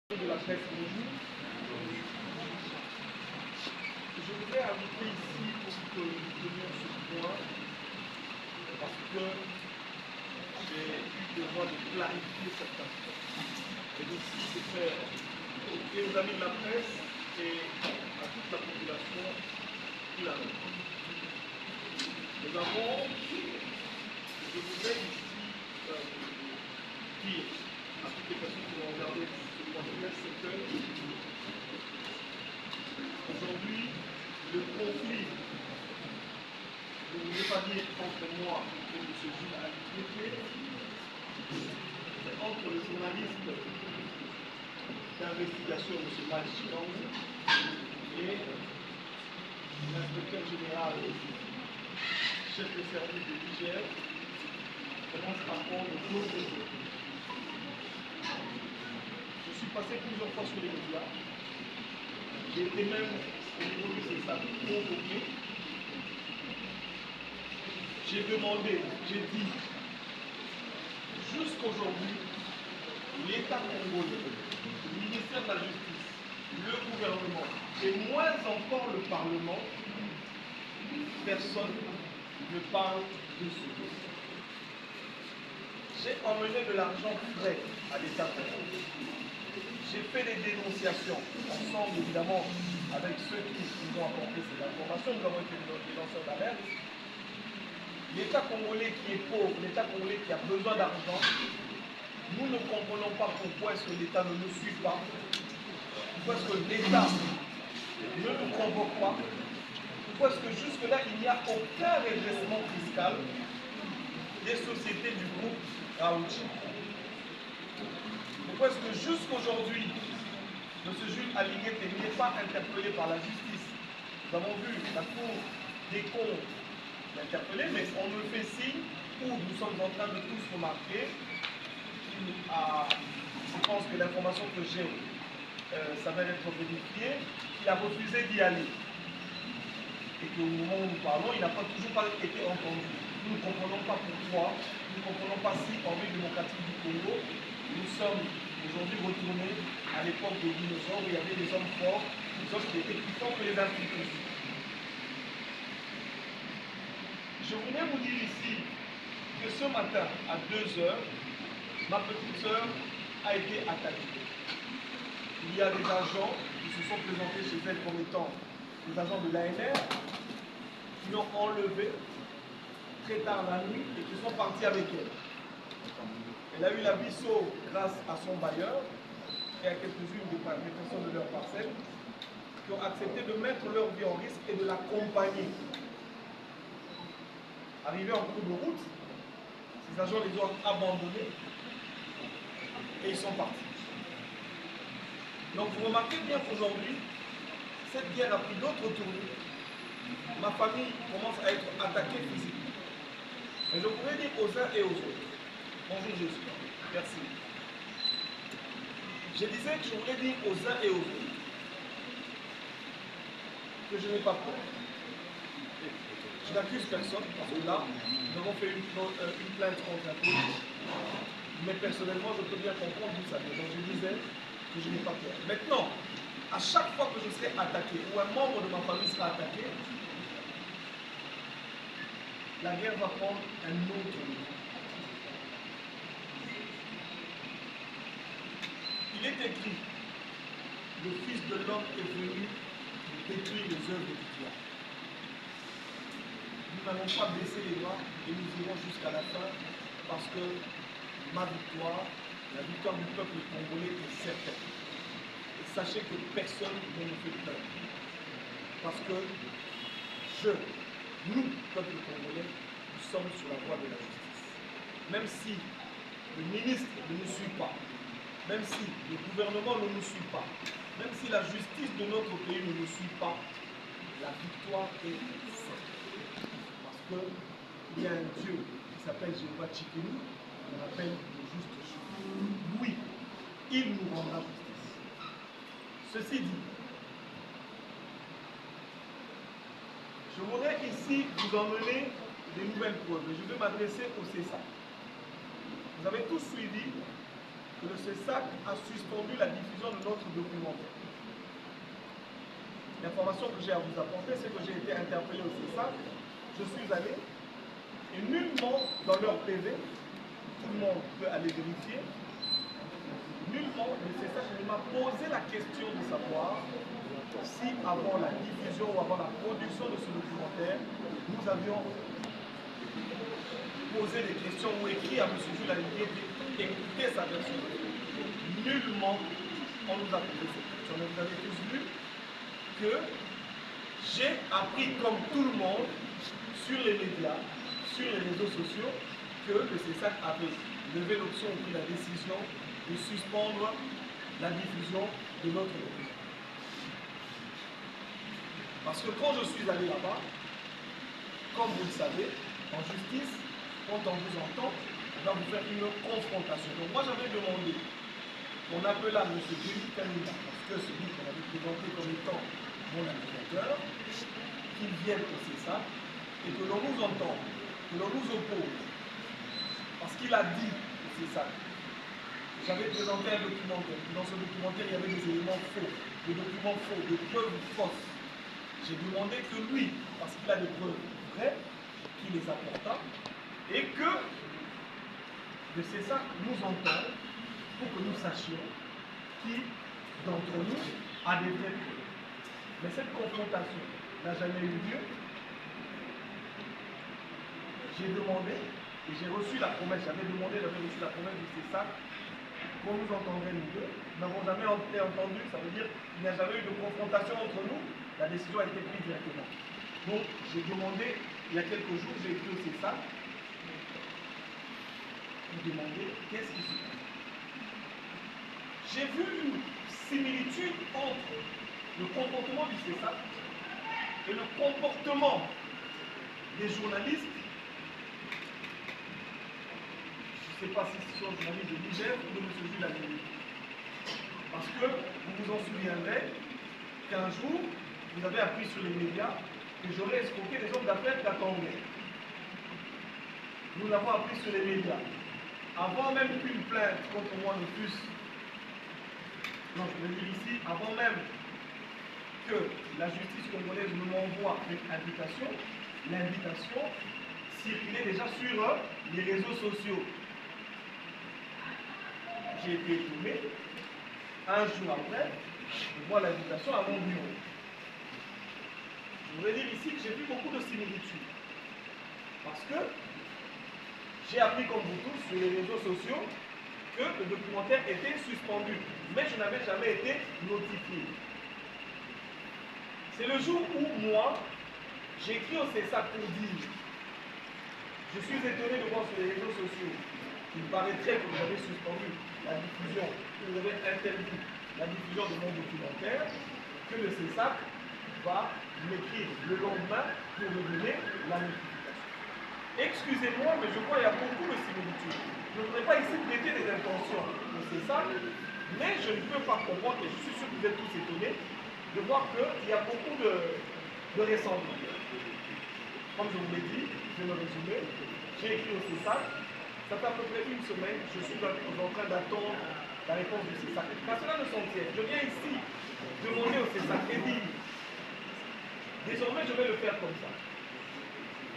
De la presse, bonjour. Je voudrais inviter ici pour que nous tenions ce point parce que j'ai eu besoin de clarifier certains points. Et aussi de faire aux amis de la presse et à toute la population qui la note. Nous avons, je voudrais ici dire à toutes les personnes qui vont regarder ce point de presse, c'est que aujourd'hui, le conflit, je ne voulais pas dire entre moi et M. Gilles Alipiété, c'est entre le journaliste d'investigation, M. Mike Chilong, et l'inspecteur général, chef de service de l'IGF, qui commence à prendre d'autres choses. Je suis passé plusieurs fois sur les médias. J'ai été même au niveau du CESAC convoqué. J'ai demandé, j'ai dit, jusqu'aujourd'hui, l'État congolais, le ministère de la Justice, le gouvernement, et moins encore le Parlement, personne ne parle de ce dossier. J'ai emmené de l'argent frais à l'État congolais. J'ai fait des dénonciations, ensemble évidemment avec ceux qui nous ont apporté ces informations. Nous avons été des lanceurs d'alerte. L'État congolais qui est pauvre, l'État congolais qui a besoin d'argent, nous ne comprenons pas pourquoi est-ce que l'État ne nous suit pas, pourquoi est-ce que l'État ne nous convoque pas, pourquoi est-ce que jusque-là il n'y a aucun redressement fiscal des sociétés du groupe Raouchi. Pourquoi est-ce que jusqu'aujourd'hui, M. Jules Alipiété n'est pas interpellé par la justice? Nous avons vu la Cour des comptes l'interpeller, mais on me fait signe où nous sommes en train de tous remarquer. Je pense que l'information que j'ai s'avère être vérifiée, il a refusé d'y aller. Et qu'au moment où nous parlons, il n'a toujours pas été entendu. Nous ne comprenons pas pourquoi, nous ne comprenons pas si en République démocratique du Congo, nous sommes aujourd'hui retournés à l'époque des dinosaures où il y avait des hommes forts, des hommes qui étaient plus forts que les Africains. Je voulais vous dire ici que ce matin, à 2 heures, ma petite sœur a été attaquée. Il y a des agents qui se sont présentés chez elle comme étant des agents de l'ANR qui l'ont enlevée très tard la nuit et qui sont partis avec elle. Elle a eu la biseau grâce à son bailleur et à quelques-unes des personnes de leur parcelle qui ont accepté de mettre leur vie en risque et de l'accompagner. Arrivés en cours de route, ces agents les ont abandonnés et ils sont partis. Donc vous remarquez bien qu'aujourd'hui, cette guerre a pris d'autres tournures. Ma famille commence à être attaquée physiquement. Mais je pourrais dire aux uns et aux autres, bonjour Jésus, merci. Je disais que je voulais dire aux uns et aux autres que je n'ai pas peur. Je n'accuse personne, parce que là, nous avons fait une plainte contre la police. Mais personnellement, je peux bien comprendre tout ça. Donc je disais que je n'ai pas peur. Maintenant, à chaque fois que je serai attaqué, ou un membre de ma famille sera attaqué, la guerre va prendre un autre niveau. Il est écrit, le Fils de l'homme est venu détruire les œuvres du diable. Nous n'allons pas baisser les bras et nous irons jusqu'à la fin parce que ma victoire, la victoire du peuple congolais est certaine. Et sachez que personne ne me fait peur. Parce que nous, peuple congolais, nous sommes sur la voie de la justice. Même si le ministre ne nous suit pas, même si le gouvernement ne nous suit pas, même si la justice de notre pays ne nous suit pas, la victoire est certaine. Parce qu'il y a un Dieu qui s'appelle Jéhovah Tchikeni, qu'on appelle le juste juge. Oui, il nous rendra justice. Ceci dit, je voudrais ici vous emmener des nouvelles preuves. Je vais m'adresser au CESA. Vous avez tous suivi que le CESAC a suspendu la diffusion de notre documentaire. L'information que j'ai à vous apporter, c'est que j'ai été interpellé au CESAC, je suis allé, et nullement dans leur PV, tout le monde peut aller vérifier, nullement le CESAC ne m'a posé la question de savoir si avant la diffusion ou avant la production de ce documentaire, nous avions posé des questions ou écrit à M. Jules Aligné d'écouter sa version. Nullement on nous a posé cette question. Vous avez tous vu que j'ai appris comme tout le monde sur les médias, sur les réseaux sociaux, que le CESAC avait levé l'option ou pris la décision de suspendre la diffusion de notre document. Parce que quand je suis allé là-bas, comme vous le savez, en justice, quand on vous entend, on va vous faire une confrontation. Donc moi j'avais demandé qu'on appela M. Jules Kamila, parce que celui qu'on avait présenté comme étant mon administrateur, qu'il vienne au CESAC et que l'on nous entende, que l'on nous oppose. Parce qu'il a dit au CESAC, j'avais présenté un documentaire, dans ce documentaire il y avait des éléments faux, des documents faux, des preuves fausses. J'ai demandé que lui, parce qu'il a des preuves vraies, qu'il les apporta, et que le CESAC nous entende pour que nous sachions qui d'entre nous a des vraies preuves. Mais cette confrontation n'a jamais eu lieu. J'ai demandé, et j'ai reçu la promesse, j'avais reçu la promesse du CESAC qu'on nous entendrait nous deux. Nous n'avons jamais été entendus, ça veut dire qu'il n'y a jamais eu de confrontation entre nous. La décision a été prise directement. Donc, j'ai demandé, il y a quelques jours, j'ai écrit au CESAC pour demander qu'est-ce qui se passe. J'ai vu une similitude entre le comportement du CESAC et le comportement des journalistes. Je ne sais pas si ce sont journalistes de Niger ou de M. Jules Aligné. Parce que vous vous en souviendrez qu'un jour, vous avez appris sur les médias que j'aurais escroqué des hommes d'affaires katangais. Nous l'avons appris sur les médias. Avant même qu'une plainte contre moi ne fût, non, je veux dire ici, avant même que la justice congolaise me m'envoie une invitation, l'invitation circulait déjà sur les réseaux sociaux. J'ai été étonné. Un jour après, je vois l'invitation à mon bureau. Je voudrais dire ici que j'ai vu beaucoup de similitudes. Parce que j'ai appris comme vous tous sur les réseaux sociaux que le documentaire était suspendu. Mais je n'avais jamais été notifié. C'est le jour où moi, j'ai écrit au CESAC pour dire je suis étonné de voir sur les réseaux sociaux qu'il paraîtrait que vous avez suspendu la diffusion, que vous avez interdit la diffusion de mon documentaire, que le CESAC va m'écrire le lendemain pour me donner la notification. Excusez-moi, mais je crois qu'il y a beaucoup de similitudes. Je ne voudrais pas ici prêter des intentions au CESAC, mais je ne peux pas comprendre, et je suis sûr que vous êtes tous étonnés, de voir qu'il y a beaucoup de ressemblances. Comme je vous l'ai dit, je vais me résumer. J'ai écrit au CESAC. Ça fait à peu près une semaine, je suis en train d'attendre la réponse du CESAC. Car cela ne s'en tient. Je viens ici demander au CESAC et dire désormais je vais le faire comme ça.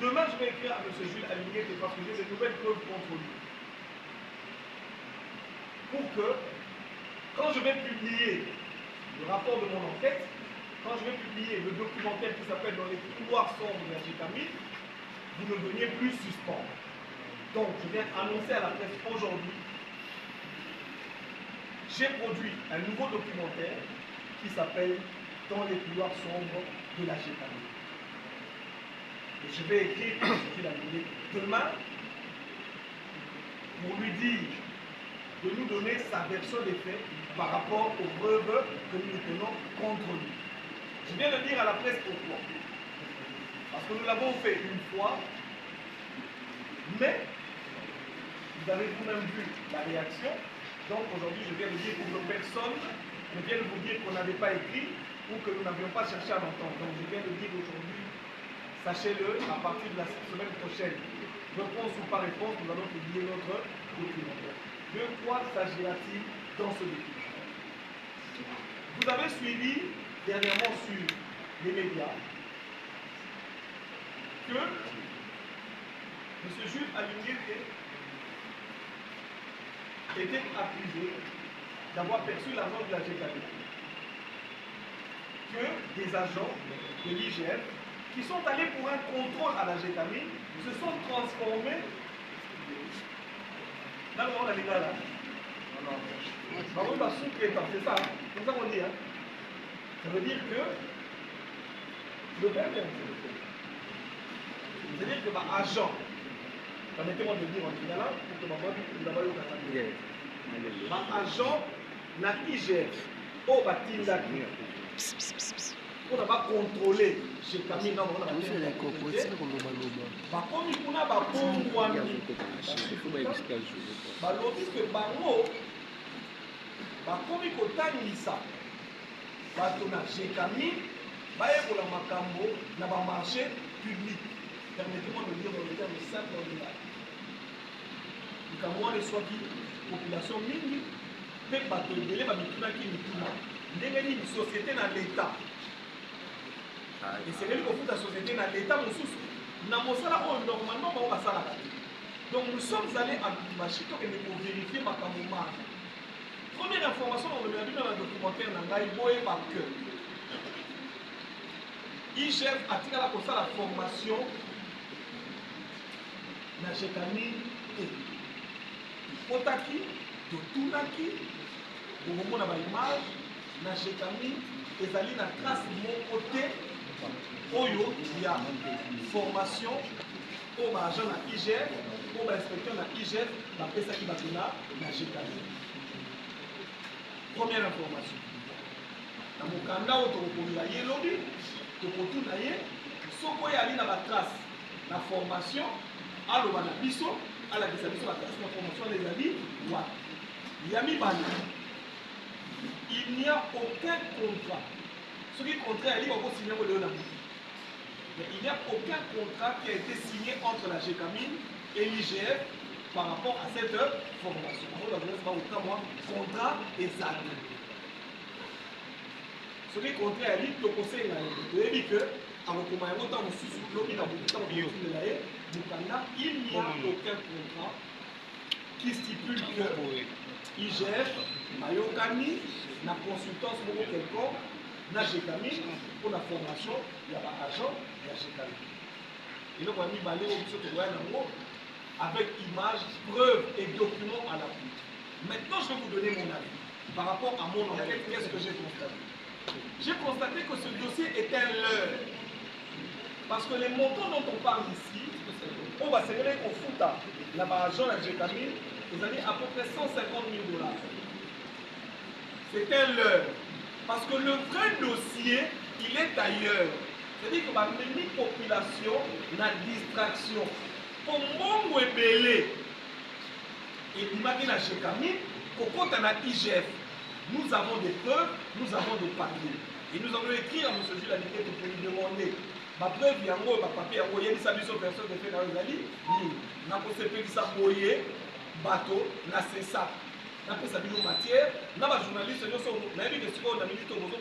Demain je vais écrire à M. Jules Aligné parce que j'ai des nouvelles preuves contre lui. Pour que, quand je vais publier le rapport de mon enquête, quand je vais publier le documentaire qui s'appelle Dans les couloirs sombres de la GKMI, vous ne veniez plus suspendre. Donc, je viens annoncer à la presse aujourd'hui, j'ai produit un nouveau documentaire qui s'appelle Dans les couloirs sombres de la GKMI. Et je vais écrire à M. Aligné demain pour lui dire de nous donner sa version des faits par rapport aux preuves que nous tenons contre lui. Je viens de dire à la presse pourquoi. Parce que nous l'avons fait une fois, mais vous avez vous-même vu la réaction. Donc aujourd'hui, je viens de dire pour que personne ne vienne vous dire qu'on n'avait pas écrit ou que nous n'avions pas cherché à l'entendre. Donc je viens de dire aujourd'hui, sachez-le, à partir de la semaine prochaine, réponse ou pas réponse, nous allons publier notre documentaire. De quoi s'agira-t-il dans ce document? Vous avez suivi dernièrement sur les médias que M. Jules Alingeke était accusé d'avoir perçu l'argent de la GKB. Que des agents de l'IGF qui sont allés pour un contrôle à la GKB se sont transformés dans le monde de l'État. C'est ça, c'est ça qu'on dit. Hein. Ça veut dire que le père, c'est-à-dire que agent, permettez-moi de le dire en final, pour que agent na IGF, au batindaki, on n'a pas contrôlé, j'ai camis dans mon bakomi kuna babongwami balobi ke bango bakomi kotangisa bato na GKAMI bayekola makambo na bamarché public. Permettez-moi de dire dans le terme simple ordinaire. Likambo wana eswaki population mingi mpe bato ebele bamitunaki mituna ndenge nini société na l'état esengeli kofuta société na l'état mosusu na mosala oyo normalement bango basalaka te. Donc nous sommes allés à Lubumbashi pour vérifier makambo maki. Première information dans le documentaire na ngai boyeba que IGF atikala kosala formation na GKAMI te. Otaki totunaki bokomona baimage na GKAMI ezali na trace moko te oyo ya formation oyo baagent na IGF oyo bainspecteur na IGF bapesaki bato na GKAMI. Première information. Na mokanda oyo tokokomela ye lobi tokotuna ye soko oyo ali na batrace na formation aloba na biso alakisa biso batrace na formation ezali wapi ya mibale. Il n'y a aucun contrat. Ce qui est contrat, il y a signé au Léon. Il n'y a aucun contrat qui a été signé entre la GKAMI et l'IGF par rapport à cette formation. Contrat exact. Ce qui est contrat, il y a que il n'y a aucun contrat qui stipule que IGF, Mayokani, na consultance quelconque, na GKAMI pour la formation, il y a un agent, il y a GKAMI. Et donc on a mis balai au avec images, preuves et documents à l'appui. Maintenant, je vais vous donner mon avis par rapport à mon enquête. Qu'est-ce que j'ai constaté? J'ai constaté que ce dossier est un leurre. Parce que les montants dont on parle ici, on va serrer au foot, là-bas, agent à GKAMI, vous avez à peu près 150 000 $. C'est un leurre. Parce que le vrai dossier, il est ailleurs. C'est-à-dire que la population, la distraction, pour mon belé, et l'imagine la GKAMI, quand on a IGF, nous avons des preuves, nous avons des papiers. Et nous avons écrit à M. Jules Alingeke pour lui demander ma preuve, il y a un papier, il y a une personne de fait dans les alliés, nous avons fait ça bateau, c'est ça. Nous avons fait matière, nous avons journaliste, nous avons dit que si on a mis tout le monde,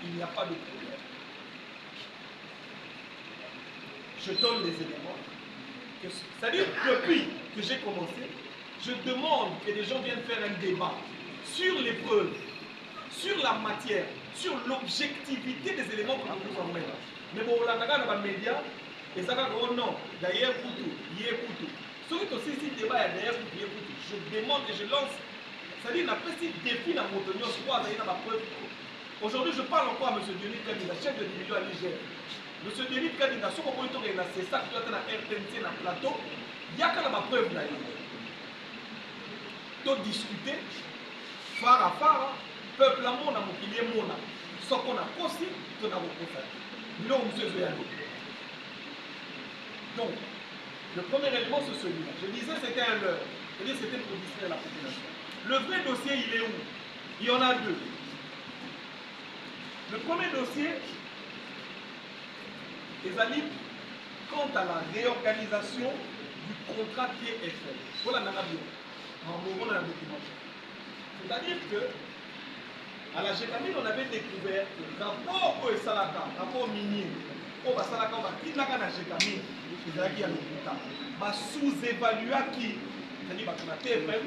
il n'y a pas de problème. Je donne les éléments. C'est-à-dire, depuis que j'ai commencé, je demande que les gens viennent faire un débat sur les preuves, sur la matière, sur l'objectivité des éléments que nous vous emmènons. Mais bon, on a dans les médias, et ça va dire non, d'ailleurs, Poutou, hier Poutou. Ce qui est aussi ici, débat, d'ailleurs, Poutou, hier Poutou. Je demande et je lance, c'est-à-dire, on a presque défi dans mon tenue, je crois, d'ailleurs, dans ma preuve. Aujourd'hui, je parle encore à M. Denis Kadina, chef de division à l'IGF. M. Denis Kadina, ce qu'on peut dire, c'est ça que tu as dans la RTNC, dans le plateau, il y a quand même ma preuve là. Donc, discuter, phare à phare, peuple à mon amour, il est mon amour. Ce qu'on a aussi, on a beaucoup fait. Non, M. Zoyano. Donc, le premier élément, c'est celui-là. Je disais, c'était un leurre. Je disais, c'était pour distraire la population. Le vrai dossier, il est où? Il y en a deux. Le premier dossier, les alliés, quant à la réorganisation du contrat TFM. Voilà, on a un document. C'est-à-dire que à la GECAMIN, on avait découvert que rapport au Salaka, rapport minier, au Salaka, on va quitter la GECAMIN, c'est-à-dire qu'il y a le sous-évalué qui, c'est-à-dire qu'on a TFM.